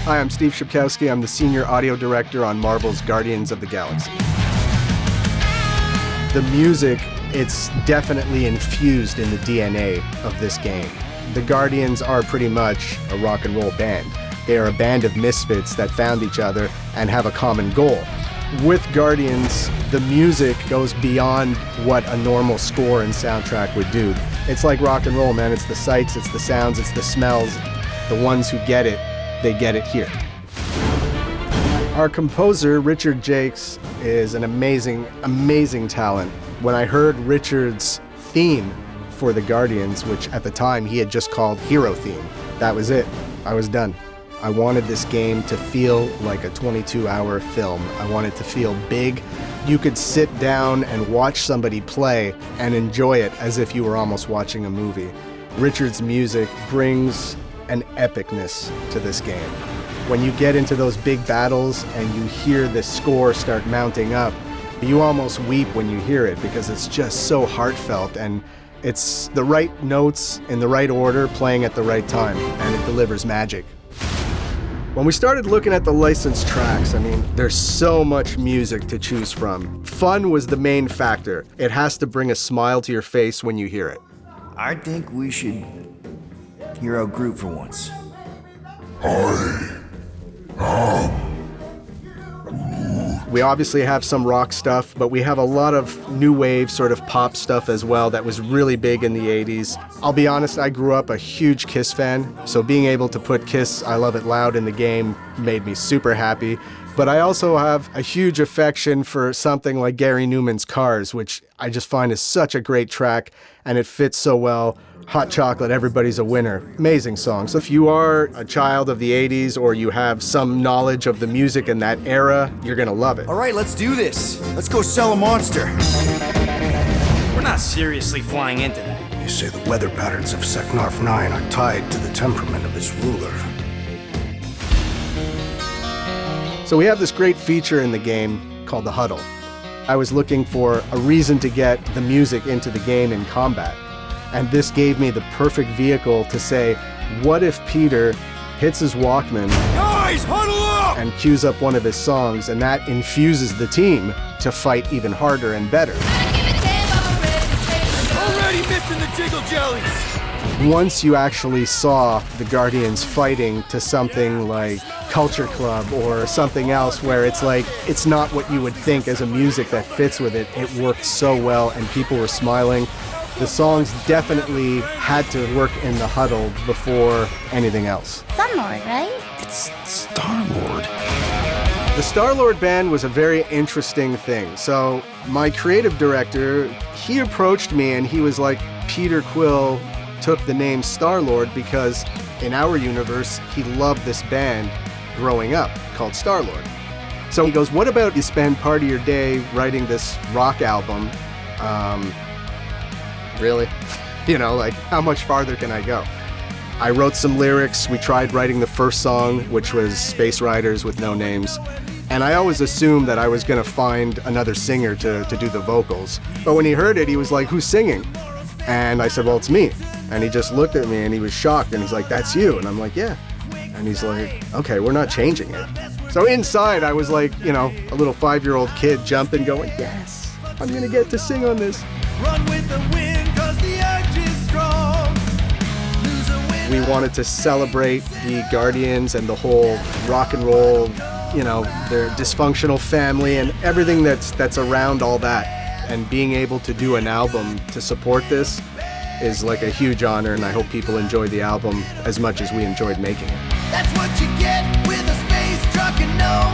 Hi, I'm Steve Shipkowski. I'm the Senior Audio Director on Marvel's Guardians of the Galaxy. The music, it's definitely infused in the DNA of this game. The Guardians are pretty much a rock and roll band. They are a band of misfits that found each other and have a common goal. With Guardians, the music goes beyond what a normal score and soundtrack would do. It's like rock and roll, man. It's the sights, it's the sounds, it's the smells. The ones who get it, they get it here. Our composer, Richard Jakes, is an amazing, amazing talent. When I heard Richard's theme for the Guardians, which at the time he had just called Hero Theme, that was it. I was done. I wanted this game to feel like a 22-hour film. I wanted to feel big. You could sit down and watch somebody play and enjoy it as if you were almost watching a movie. Richard's music brings an epicness to this game. When you get into those big battles and you hear the score start mounting up, you almost weep when you hear it because it's just so heartfelt, and it's the right notes in the right order playing at the right time, and it delivers magic. When we started looking at the licensed tracks, I mean, there's so much music to choose from. Fun was the main factor. It has to bring a smile to your face when you hear it. I think we should hear our group for once. We obviously have some rock stuff, but we have a lot of new wave sort of pop stuff as well that was really big in the 80s. I'll be honest, I grew up a huge Kiss fan, so being able to put Kiss I Love It Loud in the game made me super happy. But I also have a huge affection for something like Gary Numan's Cars, which I just find is such a great track, and it fits so well. Hot Chocolate, Everybody's a Winner. Amazing song. So if you are a child of the 80s or you have some knowledge of the music in that era, you're gonna love it. All right, let's do this. Let's go sell a monster. We're not seriously flying into that. They say the weather patterns of Seknarf 9 are tied to the temperament of its ruler. So we have this great feature in the game called the Huddle. I was looking for a reason to get the music into the game in combat. And this gave me the perfect vehicle to say, what if Peter hits his Walkman Guys, huddle up! and cues up one of his songs, and that infuses the team to fight even harder and better. Already missing the jiggle jellies! Once you actually saw the Guardians fighting to something like Culture Club or something else where it's like, it's not what you would think as a music that fits with it, it worked so well and people were smiling. The songs definitely had to work in the Huddle before anything else. Starlord, right? It's Starlord. The Starlord band was a very interesting thing. So my creative director, he approached me and he was like, Peter Quill took the name Starlord because in our universe, he loved this band growing up called Starlord. So he goes, what about you spend part of your day writing this rock album? Really? You know, like, how much farther can I go? I wrote some lyrics. We tried writing the first song, which was Space Riders with no names. And I always assumed that I was going to find another singer to do the vocals. But when he heard it, he was like, who's singing? And I said, well, it's me. And he just looked at me and he was shocked. And he's like, that's you. And I'm like, yeah. And he's like, okay, we're not changing it. So inside, I was like, you know, a little 5-year-old kid jumping, going, yes, I'm going to get to sing on this. Run with the wind, 'cause the urge is strong. Lose a win. We wanted to celebrate the Guardians and the whole rock and roll, you know, their dysfunctional family and everything that's around all that. And being able to do an album to support this is like a huge honor, and I hope people enjoy the album as much as we enjoyed making it. That's what you get with a space truck and no